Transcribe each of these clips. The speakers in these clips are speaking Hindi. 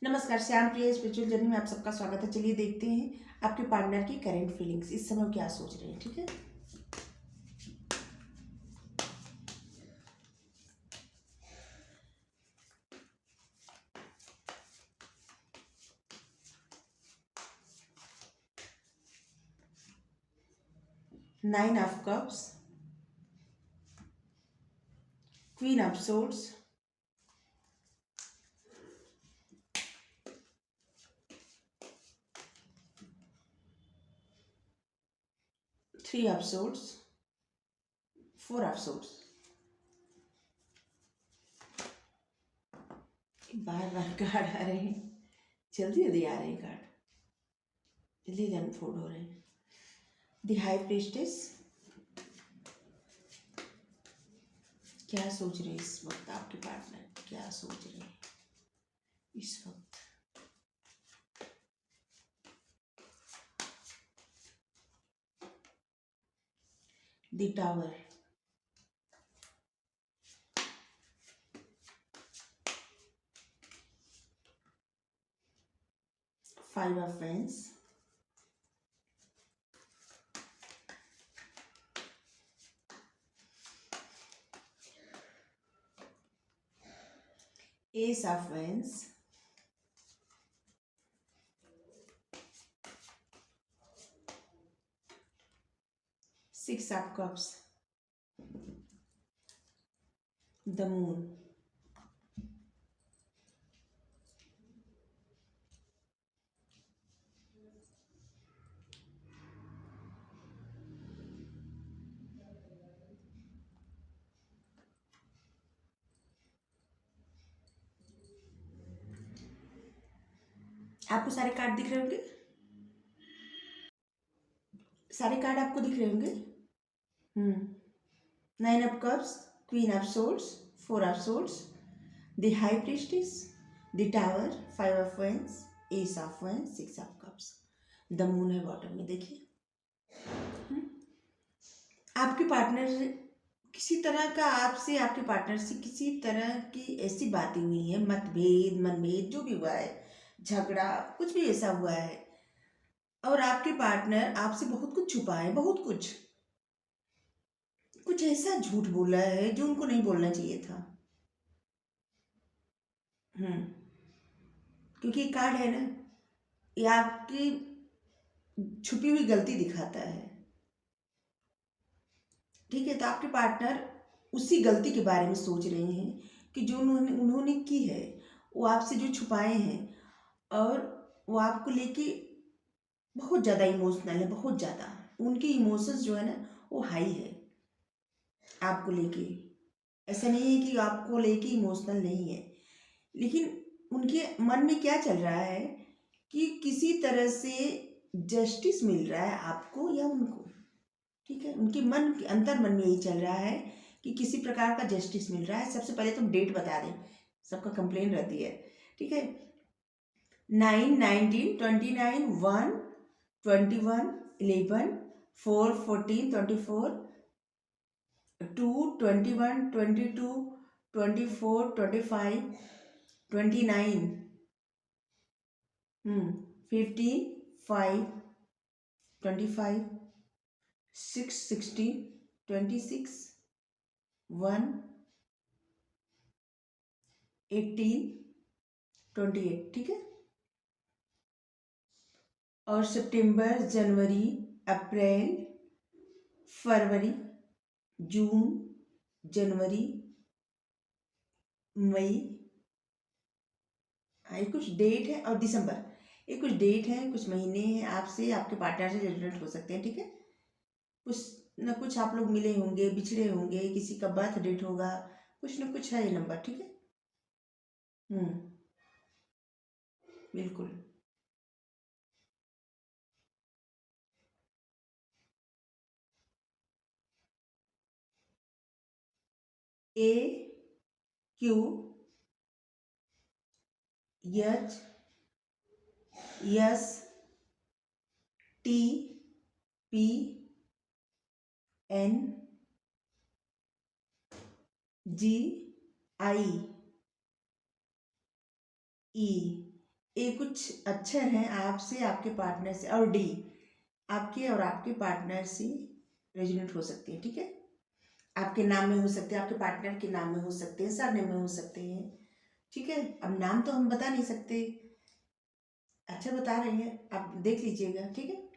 नमस्कार, श्याम प्रिय स्पिरिचुअल जर्नी में आप सबका स्वागत है। चलिए देखते हैं आपके पार्टनर की करेंट फीलिंग्स, इस समय वो क्या सोच रहे हैं। ठीक है, nine of cups, queen of swords, three of swords, four of swords. बार बार कार्ड आ रहे हैं, जल्दी जल्दी आ रहे हैं कार्ड, जल्दी अनफोल्ड हो रहे हैं। द हाई प्रीस्टेस, क्या सोच रहे हैं इस वक्त आपके पार्टनर, क्या सोच रहे हैं इस वक्त। The tower, five of wands, ace of wands, six of cups, the moon. आपको सारे कार्ड दिख रहे होंगे, सारे कार्ड आपको दिख रहे होंगे। Nine of cups, queen of swords, four of swords, the high priestess, the tower, five of wands, ace of wands, six of cups, the moon है बॉटम में। देखिए, आपके पार्टनर किसी तरह का आपसे, आपके पार्टनर से किसी तरह की ऐसी बातें हुई हैं, मतभेद, मनभेद, जो भी हुआ है, झगड़ा, कुछ भी ऐसा हुआ है, और आपके पार्टनर आपसे बहुत कुछ छुपा है, बहुत कुछ, कुछ ऐसा झूठ बोला है जो उनको नहीं बोलना चाहिए था। हम्म क्योंकि ये कार्ड है ना, ये आपकी छुपी हुई गलती दिखाता है। ठीक है, तो आपके पार्टनर उसी गलती के बारे में सोच रहे हैं कि जो उन्होंने उन्होंने की है, वो आपसे जो छुपाए हैं, और वो आपको लेके बहुत ज़्यादा इमोशनल है, बहुत ज़्यादा। उनके इमोशंस जो है ना, वो हाई है आपको लेके। ऐसा नहीं है कि आपको लेके इमोशनल नहीं है, लेकिन उनके मन में क्या चल रहा है कि किसी तरह से जस्टिस मिल रहा है आपको या उनको। ठीक है, उनके मन के अंतर मन में यही चल रहा है कि किसी प्रकार का जस्टिस मिल रहा है। सबसे पहले तो डेट बता दें, सबका कंप्लेन रहती है। ठीक है, 9, 19, 29, 1, 21, 11, 4, 14, 24, 2, 21, 22, 24, 25, 29, 15, 5, 25, 6, 16, 26, 1, 18, 28। ठीक है, और सितंबर, जनवरी, अप्रैल, फरवरी, जून, जनवरी, मई, ये कुछ डेट है, और दिसंबर, ये कुछ डेट है, कुछ महीने हैं आपसे, आपके पार्टनर से जजमेंट हो सकते हैं। ठीक है, कुछ न कुछ आप लोग मिले होंगे, बिछड़े होंगे, किसी का बर्थ डेट होगा, कुछ न कुछ है ये नंबर। ठीक है, हम्म बिल्कुल। A, Q, H, S, T, P, N, G, I, E, ये कुछ अक्षर हैं आपसे, आपके पार्टनर से, और डी आपके और आपके पार्टनर से रेजोनेट हो सकती है। ठीक है, आपके नाम में हो सकते हैं, आपके पार्टनर के नाम में हो सकते हैं, सरनेम में हो सकते हैं। ठीक है, अब नाम तो हम बता नहीं सकते, अच्छा बता रहे हैं, आप देख लीजिएगा। ठीक है,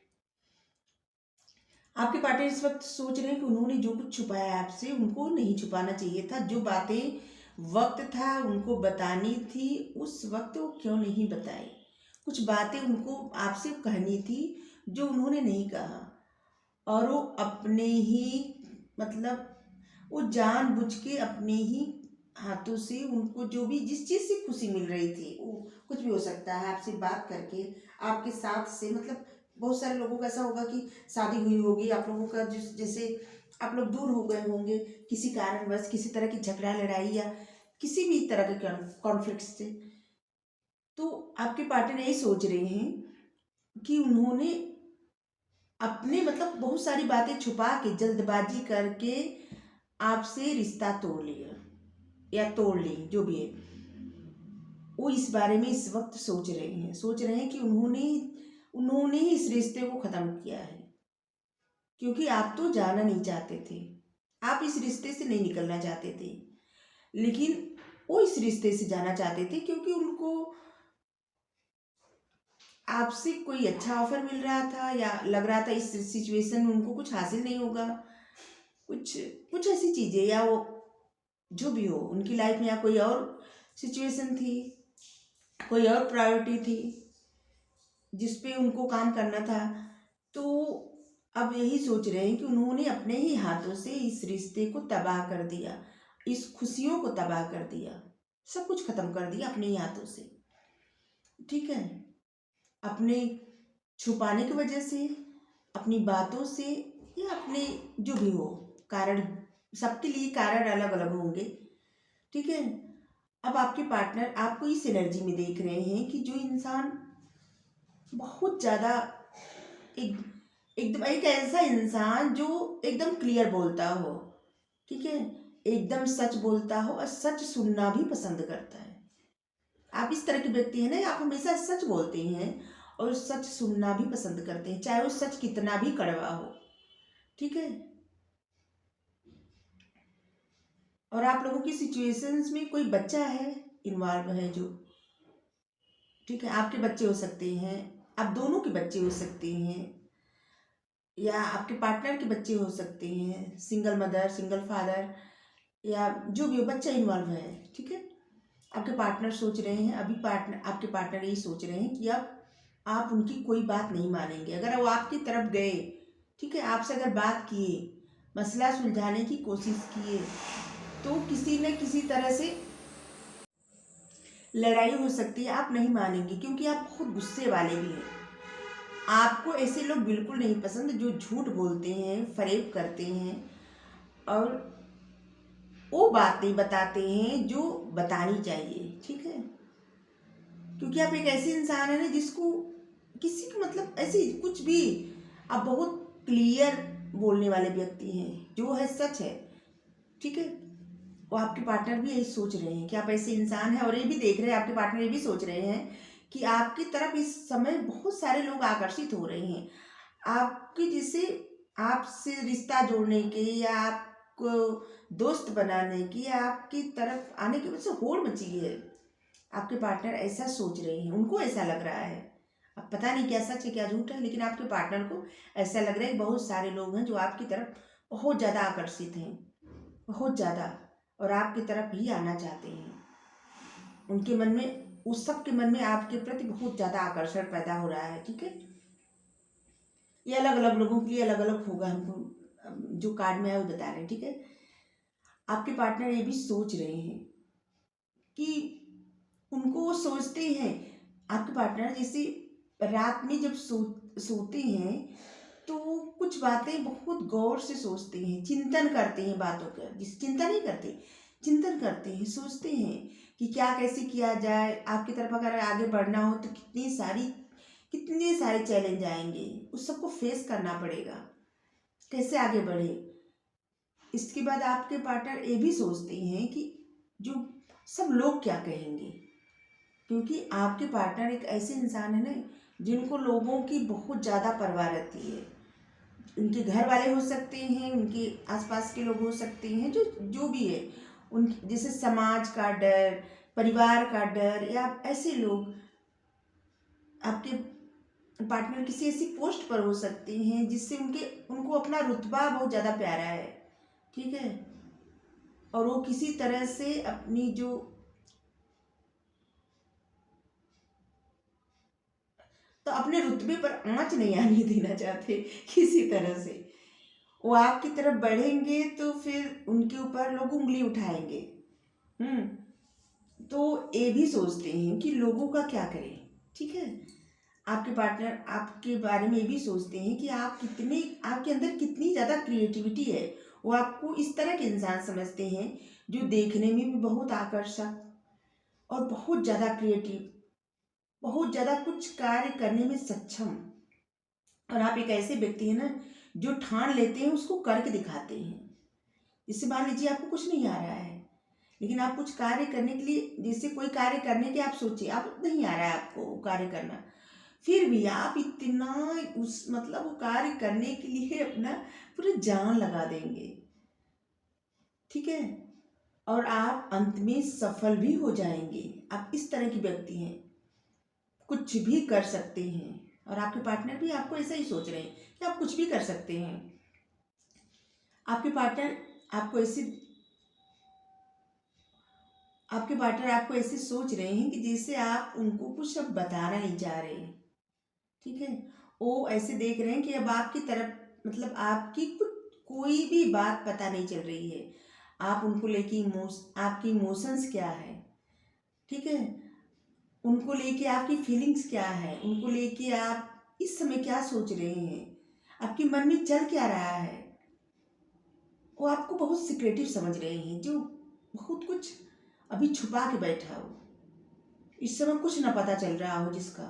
आपके पार्टनर इस वक्त सोच रहे हैं कि उन्होंने जो कुछ छुपाया आपसे उनको नहीं छुपाना चाहिए था। जो बातें वक्त था उनको बतानी थी उस वक्त वो क्यों नहीं बताई। कुछ बातें उनको आपसे कहनी थी जो उन्होंने नहीं कहा, और वो अपने ही मतलब वो जानबूझ के अपने ही हाथों से उनको जो भी जिस चीज़ से खुशी मिल रही थी, वो कुछ भी हो सकता है, आपसे बात करके, आपके साथ से, मतलब बहुत सारे लोगों का ऐसा होगा कि शादी हुई होगी आप लोगों का, जिस जैसे आप लोग दूर हो गए होंगे किसी कारणवश, किसी तरह की झगड़ा लड़ाई या किसी भी तरह के कॉन्फ्लिक्ट से, तो आपके पार्टनर यही सोच रहे हैं कि उन्होंने अपने मतलब बहुत सारी बातें छुपा के जल्दबाजी करके आपसे रिश्ता तोड़ लिया या तोड़ ली, जो भी है। वो इस बारे में इस वक्त सोच रहे हैं कि उन्होंने ही इस रिश्ते को ख़त्म किया है, क्योंकि आप तो जाना नहीं चाहते थे, आप इस रिश्ते से नहीं निकलना चाहते थे, लेकिन वो इस रिश्ते से जाना चाहते थे क्योंकि उनको आपसे कोई अच्छा ऑफर मिल रहा था, या लग रहा था इस सिचुएशन में उनको कुछ हासिल नहीं होगा, कुछ कुछ ऐसी चीज़ें, या वो जो भी हो उनकी लाइफ में, या कोई और सिचुएशन थी, कोई और प्रायोरिटी थी जिस पे उनको काम करना था। तो अब यही सोच रहे हैं कि उन्होंने अपने ही हाथों से इस रिश्ते को तबाह कर दिया, इस खुशियों को तबाह कर दिया, सब कुछ खत्म कर दिया अपने ही हाथों से। ठीक है, अपने छुपाने की वजह से, अपनी बातों से, या अपने जो भी हो कारण, सबके लिए कारण अलग अलग होंगे। ठीक है, अब आपके पार्टनर आपको इस एनर्जी में देख रहे हैं कि जो इंसान बहुत ज़्यादा एक एकदम एक ऐसा इंसान जो एकदम क्लियर बोलता हो, ठीक है, एकदम सच बोलता हो और सच सुनना भी पसंद करता है। आप इस तरह के व्यक्ति हैं ना, आप हमेशा सच बोलते हैं और सच सुनना भी पसंद करते हैं, चाहे वो सच कितना भी कड़वा हो। ठीक है, और आप लोगों की सिचुएशंस में कोई बच्चा है, इन्वॉल्व है जो, ठीक है, आपके बच्चे हो सकते हैं, आप दोनों के बच्चे हो सकते हैं, या आपके पार्टनर के बच्चे हो सकते हैं, सिंगल मदर, सिंगल फादर, या जो भी हो, बच्चा इन्वॉल्व है। ठीक है, आपके पार्टनर सोच रहे हैं, अभी आपके पार्टनर यही सोच रहे हैं कि अब आप उनकी कोई बात नहीं मानेंगे। अगर वो आपकी तरफ गए, ठीक है, आपसे अगर बात किए, मसला सुलझाने की कोशिश किए, तो किसी न किसी तरह से लड़ाई हो सकती है, आप नहीं मानेंगे, क्योंकि आप खुद गुस्से वाले भी हैं। आपको ऐसे लोग बिल्कुल नहीं पसंद जो झूठ बोलते हैं, फरेब करते हैं, और वो बातें बताते हैं जो बतानी चाहिए। ठीक है, क्योंकि आप एक ऐसे इंसान है ना जिसको किसी की मतलब ऐसी कुछ भी, आप बहुत क्लियर बोलने वाले व्यक्ति हैं, जो है सच है। ठीक है, वो आपके पार्टनर भी यही सोच रहे हैं कि आप ऐसे इंसान हैं, और ये भी देख रहे हैं, आपके पार्टनर ये भी सोच रहे हैं कि आपकी तरफ इस समय बहुत सारे लोग आकर्षित हो रहे हैं, आपके जिसे आपसे रिश्ता जोड़ने के, या आपको दोस्त बनाने की, या आपकी तरफ आने की वजह से होड़ मची है। आपके पार्टनर ऐसा सोच रहे हैं, उनको ऐसा लग रहा है, अब पता नहीं क्या सच है क्या झूठ है, लेकिन आपके पार्टनर को ऐसा लग रहा है कि बहुत सारे लोग हैं जो आपकी तरफ बहुत ज़्यादा आकर्षित हैं, बहुत ज़्यादा, और आपकी तरफ ही आना चाहते हैं। उनके मन में, उस सब के मन में आपके प्रति बहुत ज़्यादा आकर्षण पैदा हो रहा है। ठीक है, ये अलग अलग लोगों के लिए अलग अलग होगा, हमको जो कार्ड में है वो बता रहे हैं। ठीक है, आपके पार्टनर ये भी सोच रहे हैं कि उनको, वो सोचते हैं, आपके पार्टनर जैसे रात में जब सोते हैं तो कुछ बातें बहुत गौर से सोचते हैं, चिंतन करते हैं बातों का, जिस चिंता नहीं करते, चिंतन करते हैं, सोचते हैं कि क्या कैसे किया जाए, आपकी तरफ अगर आगे बढ़ना हो तो कितने सारे चैलेंज आएंगे, उस सबको फेस करना पड़ेगा, कैसे आगे बढ़े। इसके बाद आपके पार्टनर ये भी सोचते हैं कि जो सब लोग क्या कहेंगे, क्योंकि आपके पार्टनर एक ऐसे इंसान है ना जिनको लोगों की बहुत ज़्यादा परवाह रहती है। उनके घर वाले हो सकते हैं, उनके आसपास के लोग हो सकते हैं, जो जो भी है, उन जैसे समाज का डर, परिवार का डर, या ऐसे लोग आपके पार्टनर किसी ऐसी पोस्ट पर हो सकते हैं जिससे उनको अपना रुतबा बहुत ज़्यादा प्यारा है, ठीक है, और वो किसी तरह से अपनी जो तो अपने रुतबे पर आंच नहीं आने देना चाहते किसी तरह से। वो आपकी तरफ बढ़ेंगे तो फिर उनके ऊपर लोग उंगली उठाएंगे। हम्म तो ये भी सोचते हैं कि लोगों का क्या करें, ठीक है। आपके पार्टनर आपके बारे में ये भी सोचते हैं कि आप कितने, आपके अंदर कितनी ज़्यादा क्रिएटिविटी है। वो आपको इस तरह के इंसान समझते हैं जो देखने में भी बहुत आकर्षक और बहुत ज़्यादा क्रिएटिव, बहुत ज़्यादा कुछ कार्य करने में सक्षम। और आप एक ऐसे व्यक्ति हैं ना जो ठान लेते हैं, उसको करके दिखाते हैं। जैसे मान लीजिए आपको कुछ नहीं आ रहा है, लेकिन आप कुछ कार्य करने के लिए, जैसे कोई कार्य करने के आप सोचिए, आप नहीं आ रहा है आपको वो कार्य करना, फिर भी आप इतना उस मतलब वो कार्य करने के लिए अपना पूरा जान लगा देंगे, ठीक है, और आप अंत में सफल भी हो जाएंगे। आप इस तरह की व्यक्ति हैं, कुछ भी कर सकते हैं। और आपके पार्टनर भी आपको ऐसा ही सोच रहे हैं कि आप कुछ भी कर सकते हैं। आपके पार्टनर आपको ऐसे आपके पार्टनर आपको ऐसे सोच रहे हैं कि जैसे आप उनको कुछ अब बताना नहीं चाह रहे हैं, ठीक है। वो ऐसे देख रहे हैं कि अब आपकी तरफ मतलब आपकी कुछ कोई भी बात पता नहीं चल रही है। आप उनको लेके आपकी इमोशंस क्या है, ठीक है, उनको लेके आपकी फीलिंग्स क्या है, उनको लेके आप इस समय क्या सोच रहे हैं, आपके मन में चल क्या रहा है। वो आपको बहुत सिक्रेटिव समझ रहे हैं, जो बहुत कुछ अभी छुपा के बैठा हो, इस समय कुछ ना पता चल रहा हो जिसका,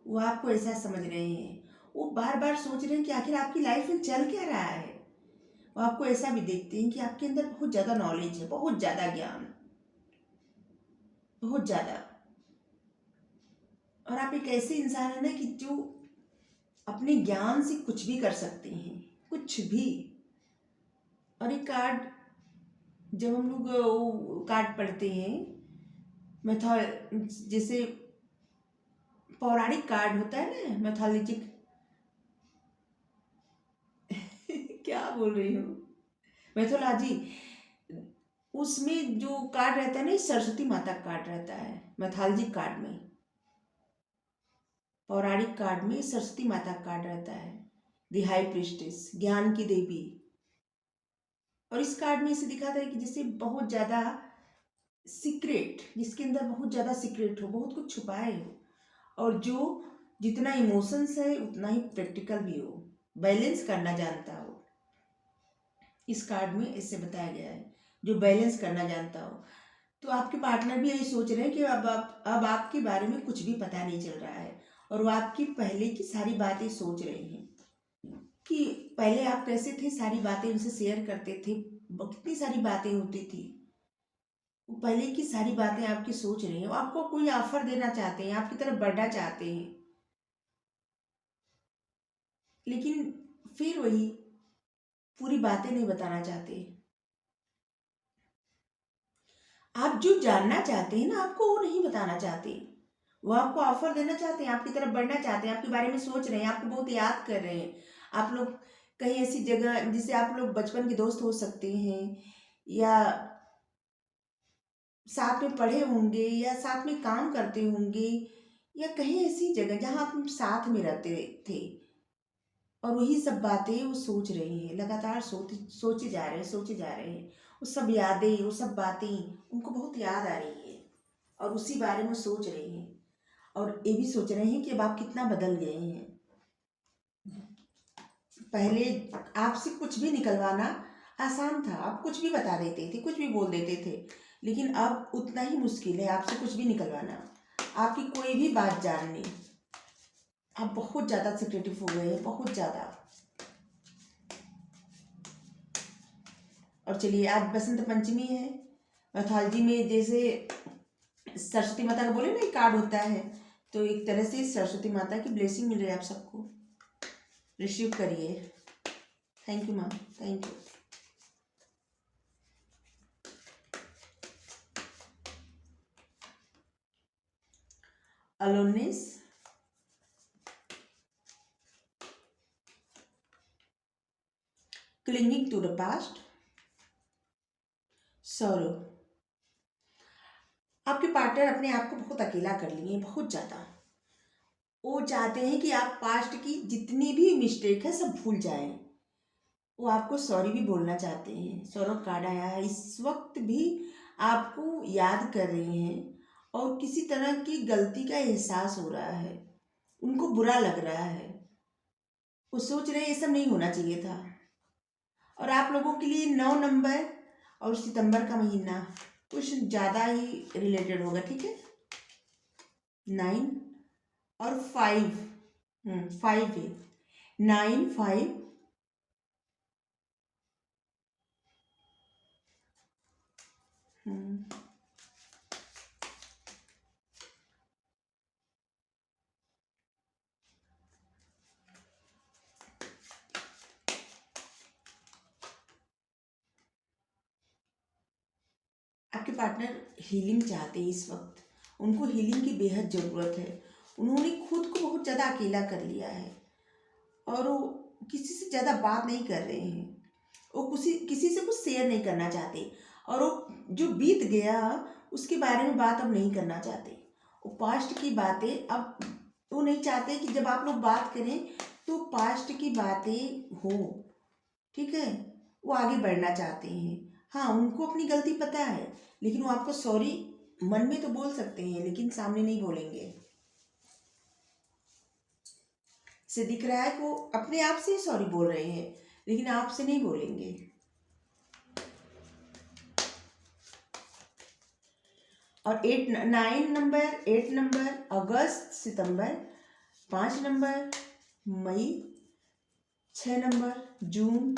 वो आपको ऐसा समझ रहे हैं। वो बार बार सोच रहे हैं कि आखिर आपकी लाइफ में चल क्या रहा है। वो आपको ऐसा भी देखते हैं कि आपके अंदर बहुत ज़्यादा नॉलेज है, बहुत ज़्यादा ज्ञान, बहुत ज़्यादा। और आप एक ऐसे इंसान है ना कि जो अपने ज्ञान से कुछ भी कर सकते हैं, कुछ भी। और एक कार्ड, जब हम लोग वो कार्ड पढ़ते हैं मैथा जैसे पौराणिक कार्ड होता है ना, मैथोलॉजिक क्या बोल रही हूँ, मैथोलॉजी, उसमें जो कार्ड रहता है ना, सरस्वती माता का कार्ड रहता है मैथोलॉजिक कार्ड में। पौराणिक कार्ड में सरस्वती माता का कार्ड रहता है, द हाई प्रिस्टेस, ज्ञान की देवी। और इस कार्ड में इसे दिखाता है कि जैसे बहुत ज़्यादा सीक्रेट, जिसके अंदर बहुत ज़्यादा सीक्रेट हो, बहुत कुछ छुपाए हो, और जो जितना इमोशंस है उतना ही प्रैक्टिकल भी हो, बैलेंस करना जानता हो। इस कार्ड में इससे बताया गया है, जो बैलेंस करना जानता हो। तो आपके पार्टनर भी यही सोच रहे हैं कि अब आपके बारे में कुछ भी पता नहीं चल रहा है, और वो आपकी पहले की सारी बातें सोच रहे हैं कि पहले आप कैसे थे, सारी बातें उनसे शेयर करते थे, कितनी सारी बातें होती थी। वो पहले की सारी बातें आपकी सोच रहे हैं, वो आपको कोई ऑफर देना चाहते हैं, आपकी तरफ बढ़ना चाहते हैं, लेकिन फिर वही पूरी बातें नहीं बताना चाहते। आप जो जानना चाहते हैं ना, आपको वो नहीं बताना चाहते। वो आपको ऑफर देना चाहते हैं, आपकी तरफ बढ़ना चाहते हैं, आपके बारे में सोच रहे हैं, आपको बहुत याद कर रहे हैं। आप लोग कहीं ऐसी जगह, जिसे आप लोग बचपन के दोस्त हो सकते हैं, या साथ में पढ़े होंगे, या साथ में काम करते होंगे, या कहीं ऐसी जगह जहाँ आप साथ में रहते थे। और वही सब बातें वो सोच रहे हैं, लगातार सोचे जा रहे हैं, सोचे जा रहे हैं। वो सब यादें, वो सब बातें उनको बहुत याद आ रही है, और उसी बारे में सोच रहे हैं। और ये भी सोच रहे हैं कि अब आप कितना बदल गए हैं। पहले आपसे कुछ भी निकलवाना आसान था, आप कुछ भी बता देते थे, कुछ भी बोल देते थे, लेकिन अब उतना ही मुश्किल है आपसे कुछ भी निकलवाना, आपकी कोई भी बात जाननी। आप बहुत ज़्यादा सिक्रेटिव हो गए हैं, बहुत ज़्यादा। और चलिए, आज बसंत पंचमी है। मैथोलॉजी में जैसे सरस्वती माता का बोले ना एक कार्ड होता है, तो एक तरह से सरस्वती माता की ब्लेसिंग मिल रही है आप सबको। रिसीव करिए। Thank you ma'am, thank you. Aloneness, clinging to the past, sorrow। आपके पार्टनर अपने आप को बहुत अकेला कर लिए हैं, बहुत ज़्यादा। वो चाहते हैं कि आप पास्ट की जितनी भी मिस्टेक है सब भूल जाएं। वो आपको सॉरी भी बोलना चाहते हैं। सौरव कार्ड आया है, इस वक्त भी आपको याद कर रहे हैं और किसी तरह की गलती का एहसास हो रहा है, उनको बुरा लग रहा है। वो सोच रहे हैं ये सब नहीं होना चाहिए था। और आप लोगों के लिए 9 नंबर और सितंबर का महीना कुछ ज़्यादा ही रिलेटेड होगा, ठीक है। 9 और 5, 5 है, 9 5। आपके पार्टनर हीलिंग चाहते हैं इस वक्त, उनको हीलिंग की बेहद ज़रूरत है। उन्होंने खुद को बहुत ज़्यादा अकेला कर लिया है और वो किसी से ज़्यादा बात नहीं कर रहे हैं। वो किसी से कुछ शेयर नहीं करना चाहते और वो जो बीत गया उसके बारे में बात अब नहीं करना चाहते। वो पास्ट की बातें अब वो नहीं चाहते कि जब आप लोग बात करें तो पास्ट की बातें हो, ठीक है। वो आगे बढ़ना चाहते हैं। हाँ, उनको अपनी गलती पता है, लेकिन वो आपको सॉरी मन में तो बोल सकते हैं लेकिन सामने नहीं बोलेंगे। से दिख रहा है कि वो अपने आप से ही सॉरी बोल रहे हैं लेकिन आपसे नहीं बोलेंगे। और 8 नंबर अगस्त सितंबर, 5 नंबर मई, 6 नंबर जून,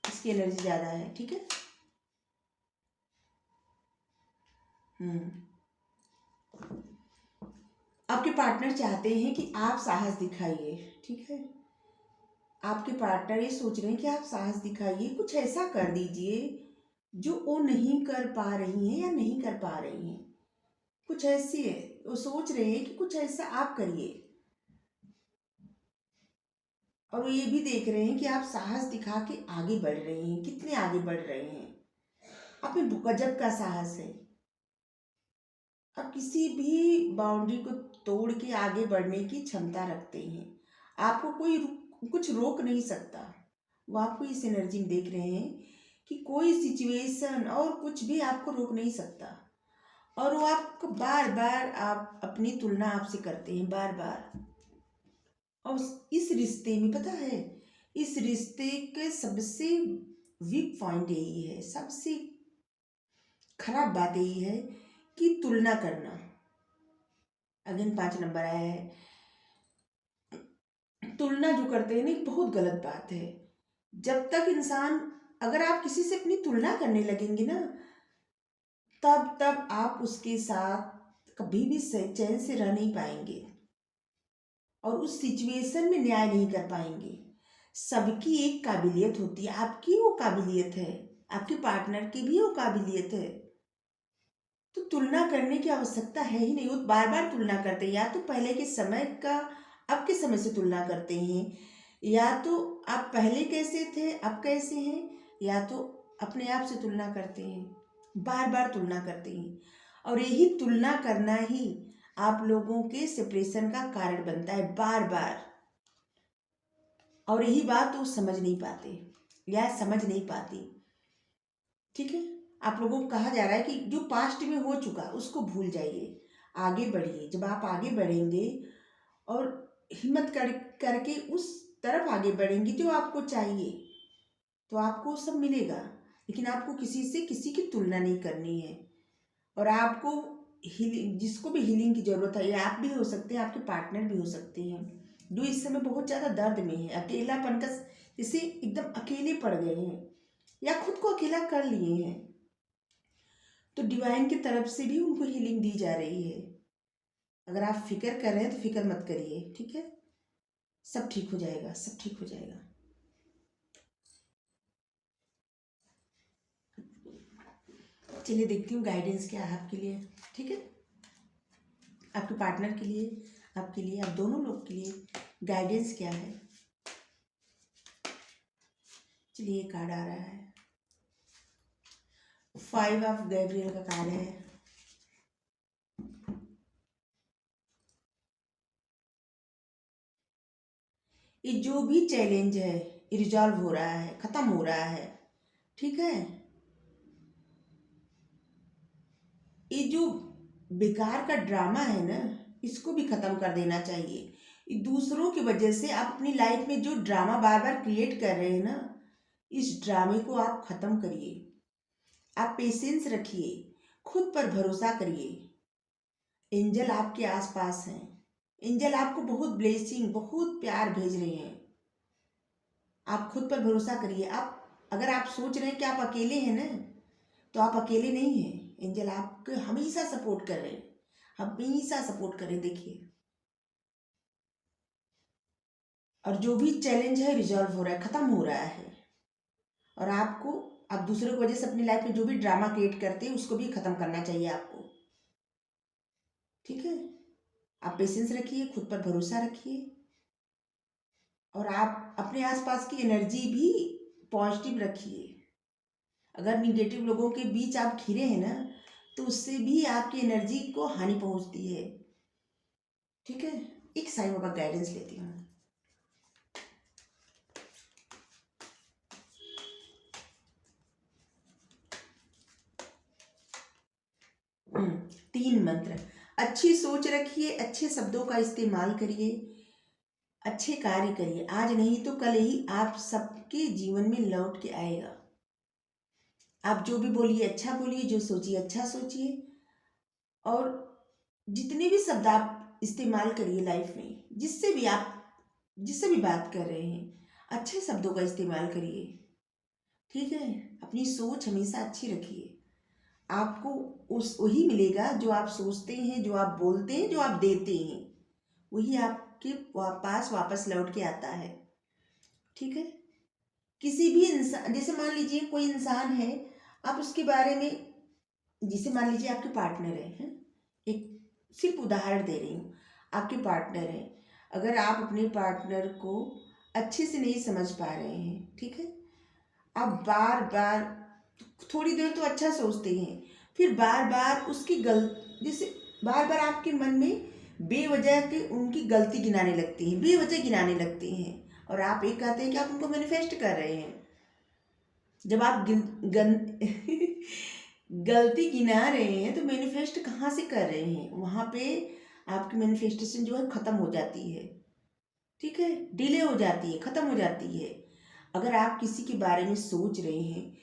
इसकी एनर्जी ज़्यादा है, ठीक है। आपके पार्टनर चाहते हैं कि आप साहस दिखाइए, ठीक है। आपके पार्टनर ये सोच रहे हैं कि आप साहस दिखाइए, कुछ ऐसा कर दीजिए जो वो नहीं कर पा रही हैं या नहीं कर पा रही हैं। कुछ ऐसी है, वो सोच रहे हैं कि कुछ ऐसा आप करिए। और वो ये भी देख रहे हैं कि आप साहस दिखा के आगे बढ़ रहे हैं, कितने आगे बढ़ रहे हैं। आप में गजब का साहस है। आप किसी भी बाउंड्री को तोड़ के आगे बढ़ने की क्षमता रखते हैं। आपको कोई कुछ रोक नहीं सकता। वो आपको इस एनर्जी में देख रहे हैं कि कोई सिचुएशन और कुछ भी आपको रोक नहीं सकता। और वो आपको बार बार आप अपनी तुलना आपसे करते हैं, बार बार। और इस रिश्ते में पता है, इस रिश्ते के सबसे वीक पॉइंट यही है, सबसे खराब बात यही है कि तुलना करना। अगेन 5 नंबर आया है। तुलना जो करते हैं ना, बहुत गलत बात है। जब तक इंसान, अगर आप किसी से अपनी तुलना करने लगेंगे ना, तब आप उसके साथ कभी भी चैन से रह नहीं पाएंगे और उस सिचुएशन में न्याय नहीं कर पाएंगे। सबकी एक काबिलियत होती है, आपकी वो काबिलियत है, आपके पार्टनर की भी वो काबिलियत है। तो तुलना करने की आवश्यकता है ही नहीं। वो बार बार तुलना करते हैं, या तो पहले के समय का अब के समय से तुलना करते हैं, या तो आप पहले कैसे थे अब कैसे हैं, या तो अपने आप से तुलना करते हैं, बार बार तुलना करते हैं। और यही तुलना करना ही आप लोगों के सेपरेशन का कारण बनता है, बार बार। और यही बात वो समझ नहीं पाते या समझ नहीं पाती, ठीक है। आप लोगों को कहा जा रहा है कि जो पास्ट में हो चुका उसको भूल जाइए, आगे बढ़िए। जब आप आगे बढ़ेंगे और हिम्मत करके उस तरफ आगे बढ़ेंगे जो आपको चाहिए, तो आपको सब मिलेगा। लेकिन आपको किसी से किसी की तुलना नहीं करनी है। और आपको हीलिंग, जिसको भी हीलिंग की ज़रूरत है, या आप भी हो सकते हैं, आपके पार्टनर भी हो सकते हैं, जो इस समय बहुत ज़्यादा दर्द में है, अकेलापन का, जैसे एकदम अकेले पड़ गए हैं या खुद को अकेला कर लिए हैं। तो डिवाइन की तरफ से भी उनको हीलिंग दी जा रही है। अगर आप फिक्र कर रहे हैं तो फिक्र मत करिए, ठीक है? सब ठीक हो जाएगा, सब ठीक हो जाएगा। चलिए देखती हूँ गाइडेंस क्या है आपके लिए, ठीक है? आपके पार्टनर के लिए, आपके लिए, आप दोनों लोग के लिए गाइडेंस क्या है। चलिए कार्ड आ रहा है, 5 ऑफ गैब्रियल का कार्ड है। ये जो भी चैलेंज है रिजॉल्व हो रहा है, खत्म हो रहा है, ठीक है? ये जो बेकार का ड्रामा है ना, इसको भी खत्म कर देना चाहिए। ये दूसरों की वजह से आप अपनी लाइफ में जो ड्रामा बार बार क्रिएट कर रहे हैं ना, इस ड्रामे को आप खत्म करिए। आप पेशेंस रखिए, खुद पर भरोसा करिए। एंजल आपके आसपास हैं। एंजल आपको बहुत ब्लेसिंग, बहुत प्यार भेज रहे हैं। आप खुद पर भरोसा करिए। आप अगर आप सोच रहे हैं कि आप अकेले हैं ना, तो आप अकेले नहीं हैं। एंजल आपको हमेशा सपोर्ट कर रहे हैं, हमेशा सपोर्ट कर रहे हैं, देखिए। और जो भी चैलेंज है रिजॉल्व हो रहा है, खत्म हो रहा है। और आपको, आप दूसरों की वजह से अपनी लाइफ में जो भी ड्रामा क्रिएट करते हैं उसको भी खत्म करना चाहिए आपको, ठीक है? आप पेशेंस रखिए, खुद पर भरोसा रखिए, और आप अपने आसपास की एनर्जी भी पॉजिटिव रखिए। अगर निगेटिव लोगों के बीच आप घिरे हैं ना, तो उससे भी आपकी एनर्जी को हानि पहुंचती है, ठीक है? एक साईं बाबा गाइडेंस लेती हूँ। हम्म, 3 मंत्र। अच्छी सोच रखिए, अच्छे शब्दों का इस्तेमाल करिए, अच्छे कार्य करिए। आज नहीं तो कल ही आप सबके जीवन में लौट के आएगा। आप जो भी बोलिए अच्छा बोलिए, जो सोचिए अच्छा सोचिए, और जितने भी शब्द आप इस्तेमाल करिए लाइफ में, जिससे भी बात कर रहे हैं, अच्छे शब्दों का इस्तेमाल करिए, ठीक है? अपनी सोच हमेशा अच्छी रखिए। आपको उस वही मिलेगा जो आप सोचते हैं, जो आप बोलते हैं, जो आप देते हैं, वही आपके पास वापस लौट के आता है, ठीक है? किसी भी इंसान, जैसे मान लीजिए कोई इंसान है, आप उसके बारे में, जिसे मान लीजिए आपके पार्टनर हैं, एक सिर्फ उदाहरण दे रही हूँ, आपके पार्टनर हैं। अगर आप अपने पार्टनर को अच्छे से नहीं समझ पा रहे हैं, ठीक है? आप बार बार, थोड़ी देर तो अच्छा सोचते हैं, फिर बार बार उसकी जैसे बार बार आपके मन में बेवजह के उनकी गलती गिनाने लगती हैं, बेवजह गिनाने लगते हैं, और आप एक कहते हैं कि आप उनको मैनिफेस्ट कर रहे हैं। जब आप गलती गिना रहे हैं तो मैनिफेस्ट कहाँ से कर रहे हैं? वहाँ पे आपकी मैनिफेस्टेशन जो है ख़त्म हो जाती है, ठीक है? डिले हो जाती है, ख़त्म हो जाती है। अगर आप किसी के बारे में सोच रहे हैं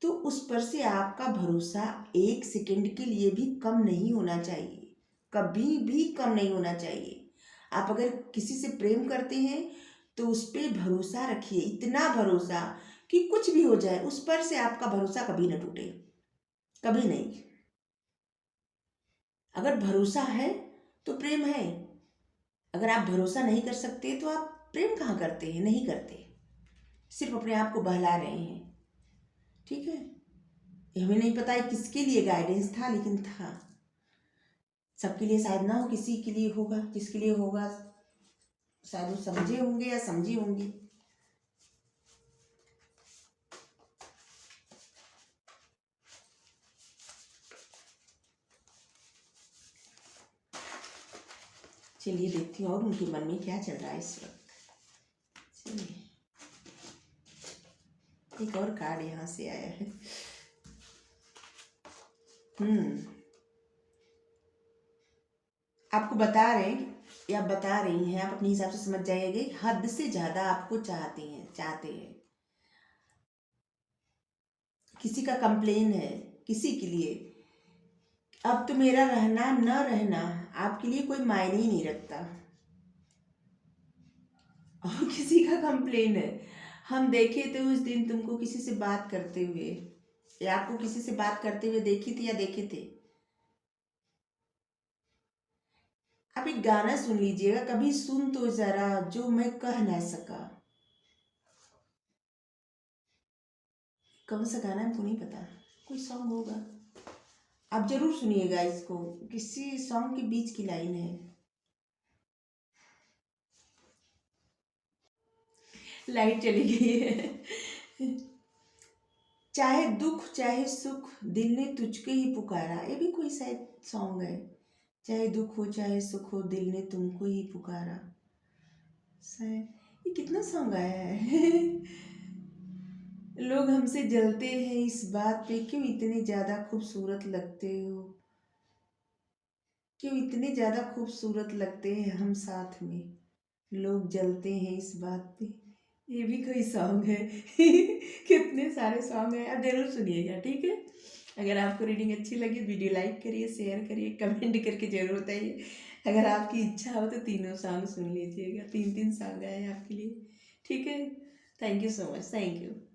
तो उस पर से आपका भरोसा 1 सेकंड के लिए भी कम नहीं होना चाहिए, कभी भी कम नहीं होना चाहिए। आप अगर किसी से प्रेम करते हैं तो उस पर भरोसा रखिए, इतना भरोसा कि कुछ भी हो जाए उस पर से आपका भरोसा कभी न टूटे, कभी नहीं। अगर भरोसा है तो प्रेम है। अगर आप भरोसा नहीं कर सकते तो आप प्रेम कहाँ करते हैं? नहीं करते, सिर्फ अपने आप को बहला रहे हैं, ठीक है? हमें नहीं पता है किसके लिए गाइडेंस था, लेकिन था। सबके लिए शायद ना हो, किसी के लिए होगा, जिसके लिए होगा शायद वो समझे होंगे या समझी होंगी। चलिए देखती हूँ और उनके मन में क्या चल रहा है इस वक्त। चलिए, एक और कार्ड यहाँ से आया है। आपको बता रहे हैं या बता रही हैं, आप अपने हिसाब से समझ जाइएगा, हद से ज़्यादा आपको चाहते हैं। किसी का कंप्लेन है किसी के लिए, अब तो मेरा रहना न रहना आपके लिए कोई मायने ही नहीं रखता। और किसी का कंप्लेन है, हम देखे थे उस दिन तुमको किसी से बात करते हुए, या आपको किसी से बात करते हुए देखी थी या देखे थे? आप एक गाना सुन लीजिएगा, कभी सुन तो जरा जो मैं कह ना सका। कौन सा गाना है हमको नहीं पता, कोई सॉन्ग होगा, आप जरूर सुनिएगा इसको, किसी सॉन्ग के बीच की लाइन है। लाइट चली गई है। चाहे दुख चाहे सुख दिल ने तुझको ही पुकारा, ये भी कोई शायद सॉन्ग है। चाहे दुख हो चाहे सुख हो दिल ने तुमको ही पुकारा, शायद ये कितना सॉन्ग आया है। लोग हमसे जलते हैं इस बात पे, क्यों इतने ज़्यादा खूबसूरत लगते हो, क्यों इतने ज़्यादा खूबसूरत लगते हैं हम साथ में, लोग जलते हैं इस बात पे, ये भी कोई सॉन्ग है। कितने सारे सॉन्ग हैं, आप जरूर सुनिएगा, ठीक है। अगर आपको रीडिंग अच्छी लगी वीडियो लाइक करिए, शेयर करिए, कमेंट करके जरूर बताइए। अगर आपकी इच्छा हो तो तीनों सॉन्ग सुन लीजिएगा, तीन तीन सॉन्ग आए हैं आपके लिए, ठीक है। Thank you so much, thank you.